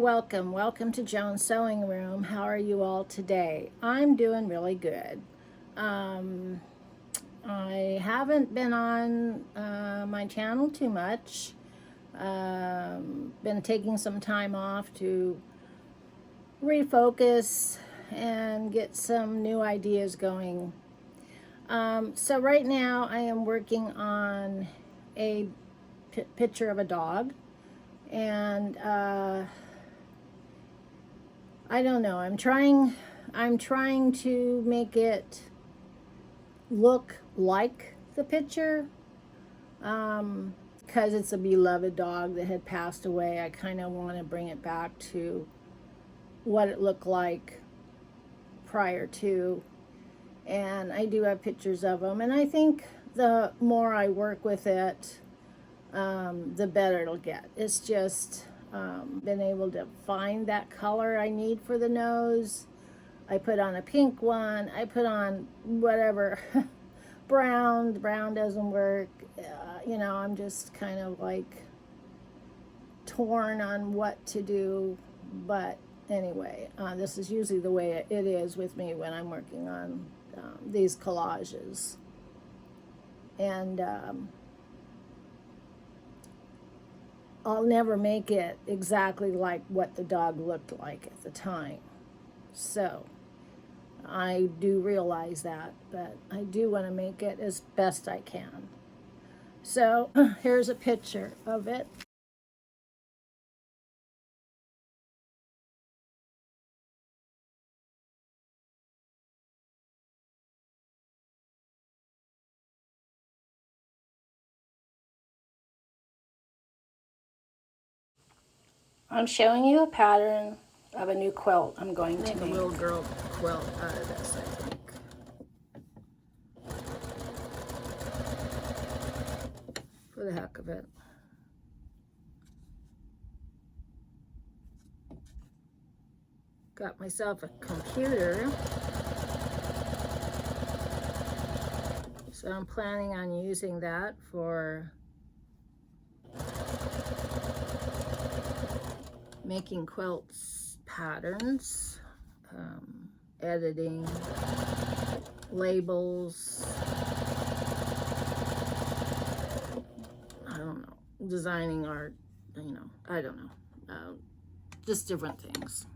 Welcome to Joan's Sewing Room. How are you all today? I'm doing really good. I haven't been on my channel too much. Been taking some time off to refocus and get some new ideas going. So right now I am working on a picture of a dog, and I don't know. I'm trying to make it look like the picture, because it's a beloved dog that had passed away. I kind of want to bring it back to what it looked like prior to, and I do have pictures of them, and I think the more I work with it, the better it'll get. It's just been able to find that color I need for the nose. I put on a pink one. I put on whatever. Brown. The brown doesn't work. You know, I'm just kind of like torn on what to do. But anyway, this is usually the way it is with me when I'm working on these collages. And I'll never make it exactly like what the dog looked like at the time. So I do realize that, but I do want to make it as best I can. So here's a picture of it. I'm showing you a pattern of a new quilt I'm going to make. A little girl quilt out of this, I think. For the heck of it. Got myself a computer. So I'm planning on using that for making quilts patterns, editing, labels, I don't know, designing art, you know, I don't know, just different things.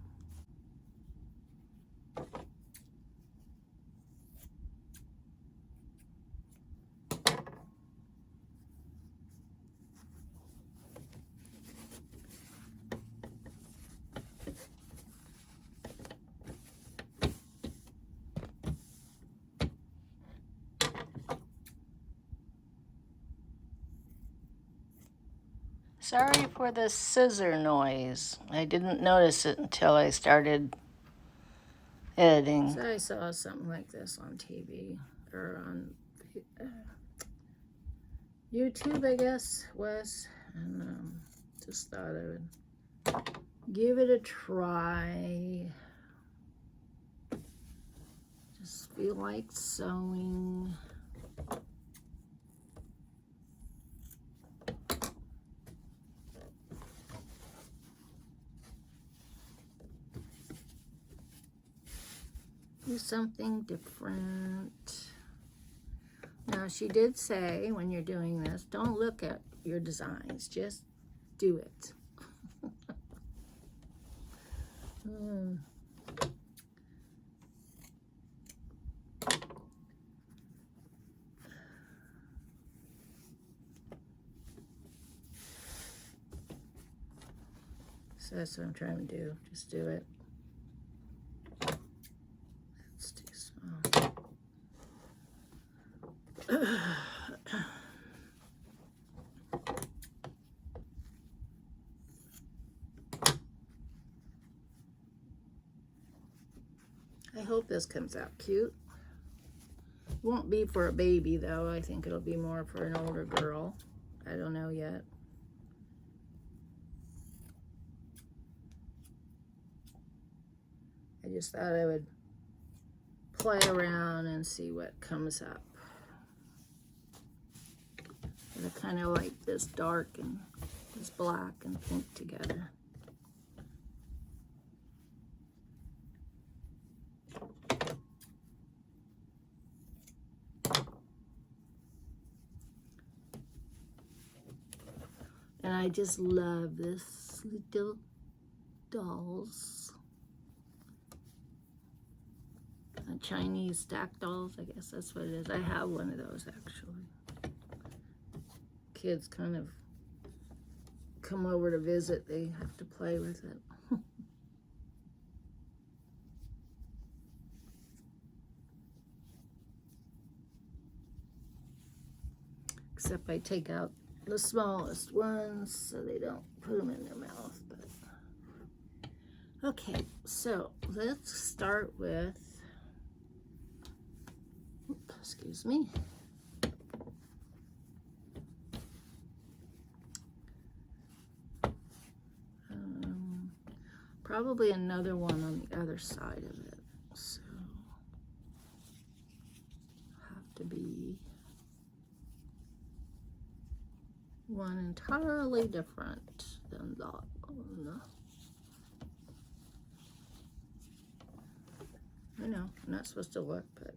Sorry for the scissor noise. I didn't notice it until I started editing. So I saw something like this on TV, or on YouTube, I guess, was, and just thought I would give it a try. Just feel like sewing. Do something different. Now, she did say when you're doing this, don't look at your designs, just do it. So that's what I'm trying to do, just do it. It's too small. I hope this comes out cute. Won't be for a baby though. I think it'll be more for an older girl. I don't know yet. I just thought I would play around and see what comes up. And I kind of like this dark and this black and pink together. I just love this little dolls. Chinese stack dolls, I guess that's what it is. I have one of those actually. Kids kind of come over to visit, they have to play with it. Except I take out the smallest ones so they don't put them in their mouth. But okay, so let's start with, excuse me. Probably another one on the other side of it. So have to be one entirely different than that one. I know, I'm not supposed to look, but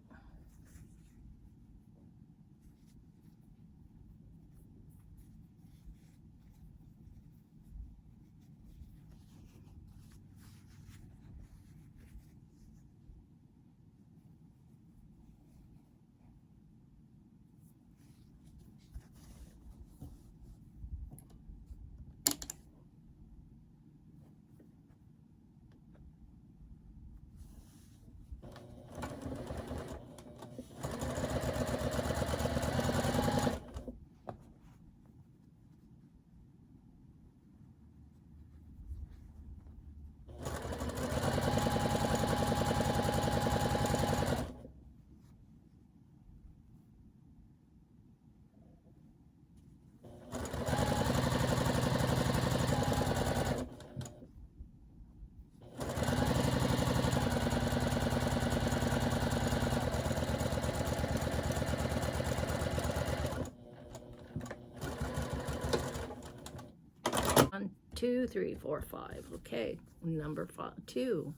one, two, three, four, five. Okay, number 2.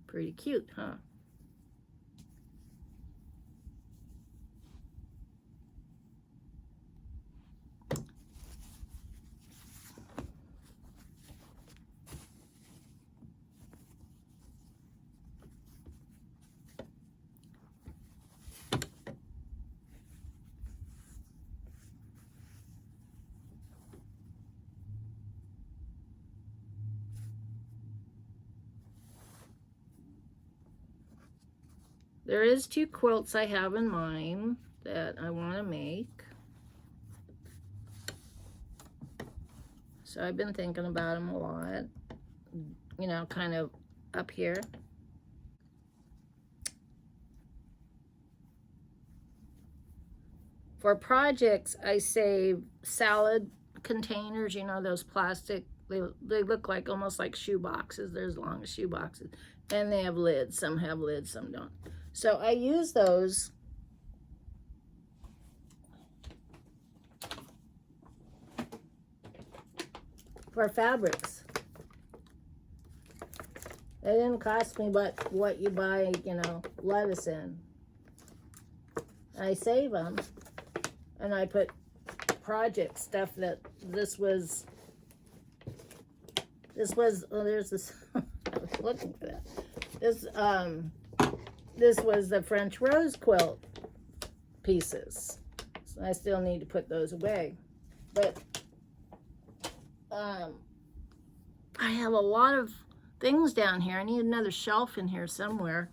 Pretty cute, huh? There is 2 quilts I have in mind that I want to make. So I've been thinking about them a lot, you know, kind of up here. For projects, I save salad containers, you know, those plastic, they look like almost like shoe boxes. They're as long as shoe boxes. And they have lids. Some have lids, some don't. So I use those for fabrics. They didn't cost me but what you buy, you know, lettuce in. I save them, and I put project stuff that this was, oh, there's this, I was looking for that. This was the French rose quilt pieces. So I still need to put those away. But I have a lot of things down here. I need another shelf in here somewhere.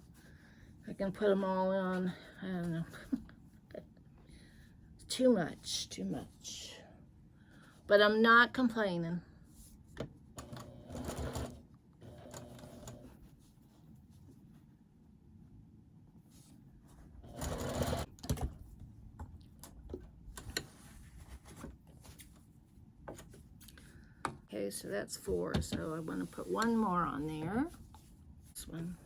I can put them all on. I don't know. Too much, too much. But I'm not complaining. Okay, so that's 4. So I want to put one more on there. This one.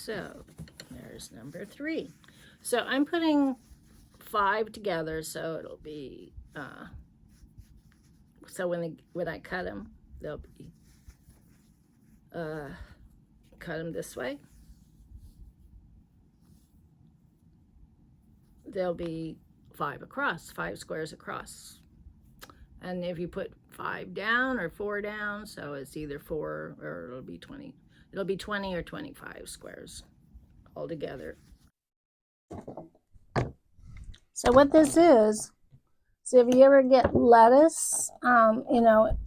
So there's number 3. So I'm putting 5 together, so it'll be so when I cut them, they'll be cut them this way. They'll be 5 across, 5 squares across. And if you put 5 down or 4 down, so it's either 4 or it'll be 20. It'll be 20 or 25 squares all together. So what this is, so if you ever get lettuce, you know,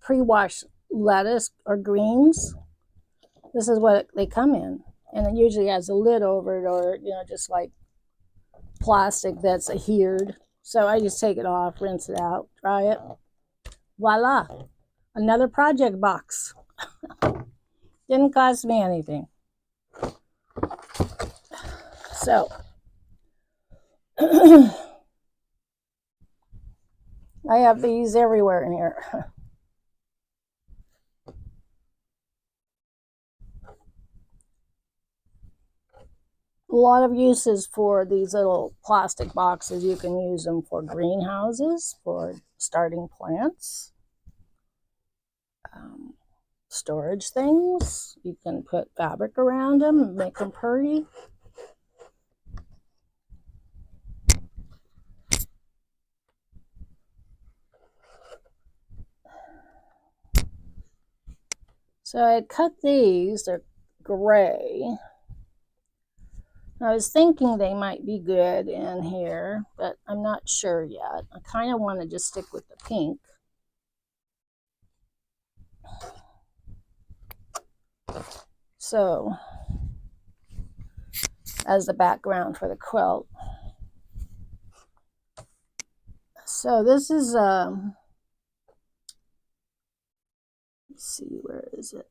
pre-washed lettuce or greens, this is what they come in. And it usually has a lid over it, or, you know, just like plastic that's adhered. So I just take it off, rinse it out, dry it. Voila, another project box. Didn't cost me anything. So I have these everywhere in here. A lot of uses for these little plastic boxes. You can use them for greenhouses, for starting plants, storage things. You can put fabric around them and make them pretty. So I cut these, they're gray. I was thinking they might be good in here, but I'm not sure yet. I kind of want to just stick with the pink. So, as the background for the quilt. So this is, let's see, where is it?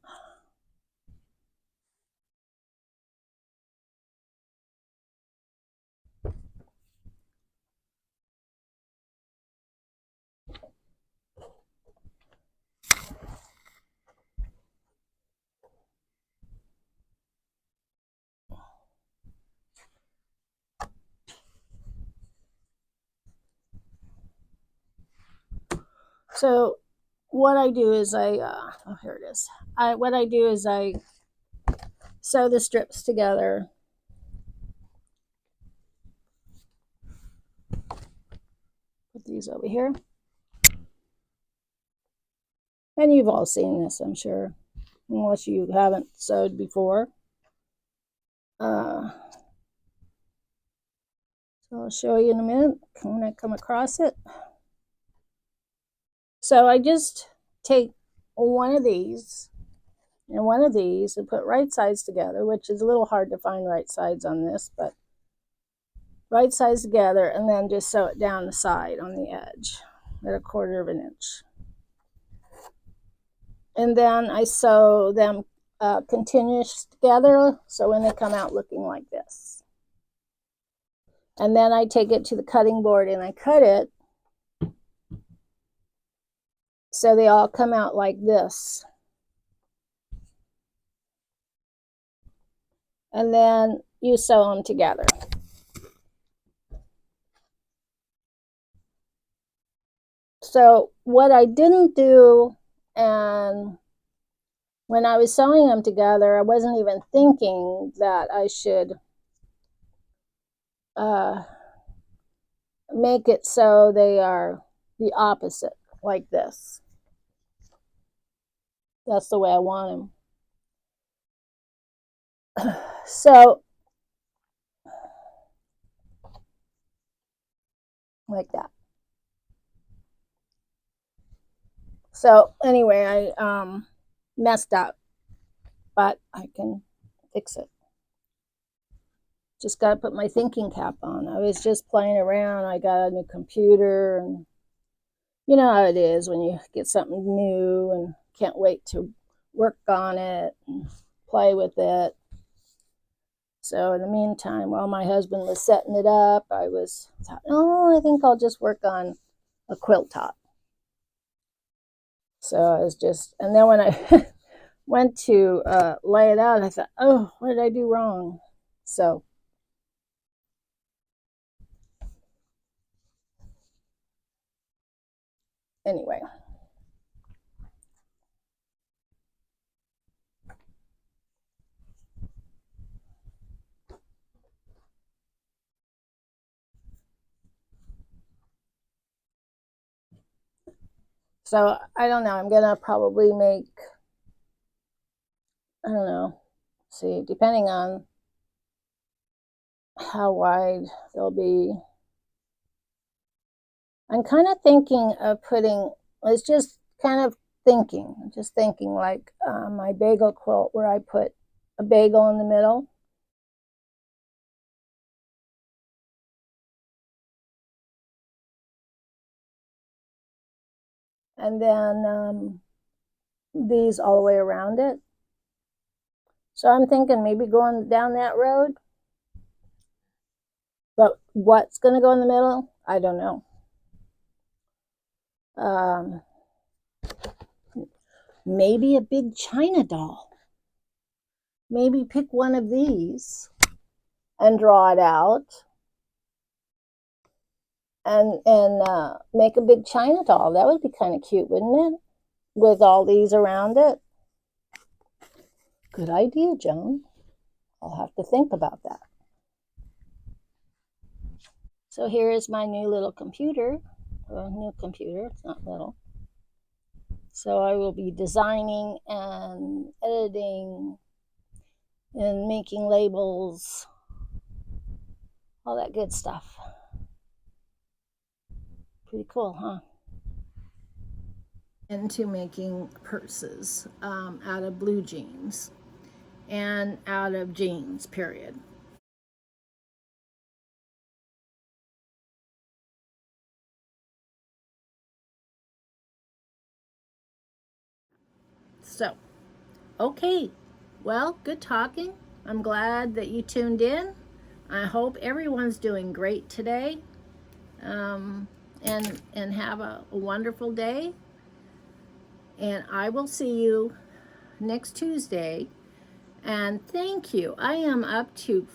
So what I do is oh, here it is. What I do is I sew the strips together. Put these over here. And you've all seen this, I'm sure, unless you haven't sewed before. So I'll show you in a minute when I come across it. So I just take one of these and one of these and put right sides together, which is a little hard to find right sides on this, but right sides together, and then just sew it down the side on the edge at 1/4 of an inch. And then I sew them continuous together, so when they come out looking like this. And then I take it to the cutting board and I cut it so they all come out like this. And then you sew them together. So what I didn't do, and when I was sewing them together, I wasn't even thinking that I should make it so they are the opposite, like this. That's the way I want them. So, like that. So anyway, I messed up, but I can fix it. Just got to put my thinking cap on. I was just playing around. I got a new computer, and you know how it is when you get something new and can't wait to work on it and play with it. So in the meantime, while my husband was setting it up, I thought, oh, I think I'll just work on a quilt top. So I was just, and then when went to lay it out, I thought, oh, what did I do wrong? So anyway. So I don't know. I'm gonna probably make, I don't know, see, depending on how wide they'll be. I'm kind of thinking of putting, it's just kind of just thinking like my bagel quilt where I put a bagel in the middle. And then these all the way around it. So I'm thinking maybe going down that road. But what's going to go in the middle? I don't know. Maybe a big China doll. Maybe pick one of these and draw it out and make a big China doll. That would be kind of cute, wouldn't it? With all these around it. Good idea, Joan. I'll have to think about that. So here is my new little computer. Well, new computer, it's not little. So I will be designing and editing and making labels, all that good stuff. Pretty cool, huh? Into making purses out of blue jeans and out of jeans, period. So, okay, well, good talking. I'm glad that you tuned in. I hope everyone's doing great today, and have a wonderful day. And I will see you next Tuesday. And thank you. I am up to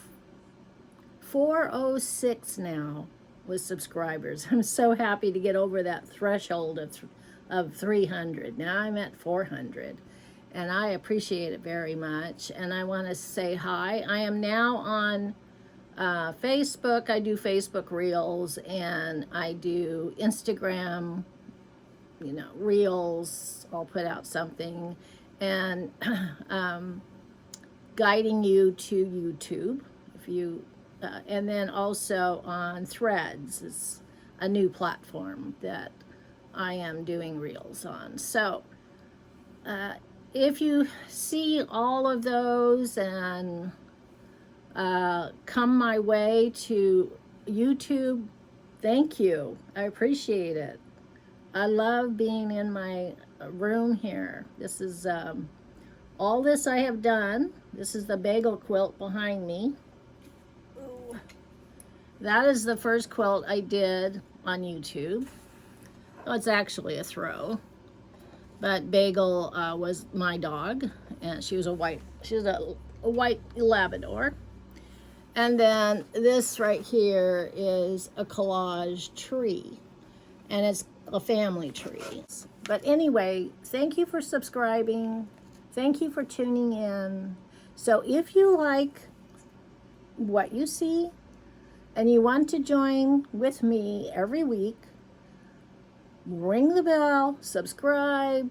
406 now with subscribers. I'm so happy to get over that threshold of 300. Now I'm at 400. And I appreciate it very much. And I want to say hi. I am now on Facebook. I do Facebook Reels and I do Instagram, Reels. I'll put out something. And guiding you to YouTube. If you, and then also on Threads is a new platform that I am doing Reels on. So, if you see all of those and come my way to YouTube, thank you. I appreciate it. I love being in my room here. This is all this I have done. This is the bagel quilt behind me. That is the first quilt I did on YouTube. Oh, it's actually a throw. But Bagel was my dog, and she was a white Labrador. And then this right here is a collage tree, and it's a family tree. But anyway, thank you for subscribing. Thank you for tuning in. So if you like what you see and you want to join with me every week, ring the bell, subscribe,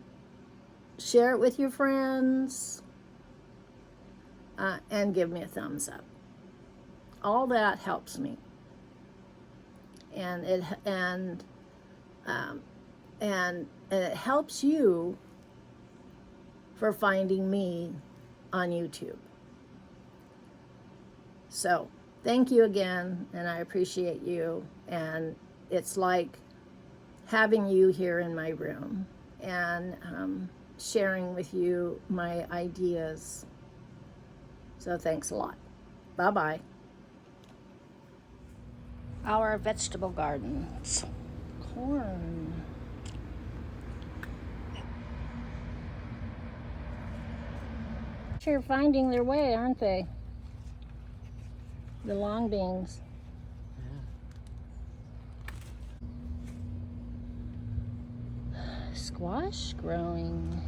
share it with your friends, and give me a thumbs up. All that helps me, and it helps you for finding me on YouTube. So thank you again, and I appreciate you. And it's like having you here in my room and sharing with you my ideas. So thanks a lot. Bye-bye. Our vegetable gardens. Corn. Sure finding their way, aren't they? The long beans. Yeah. Squash growing.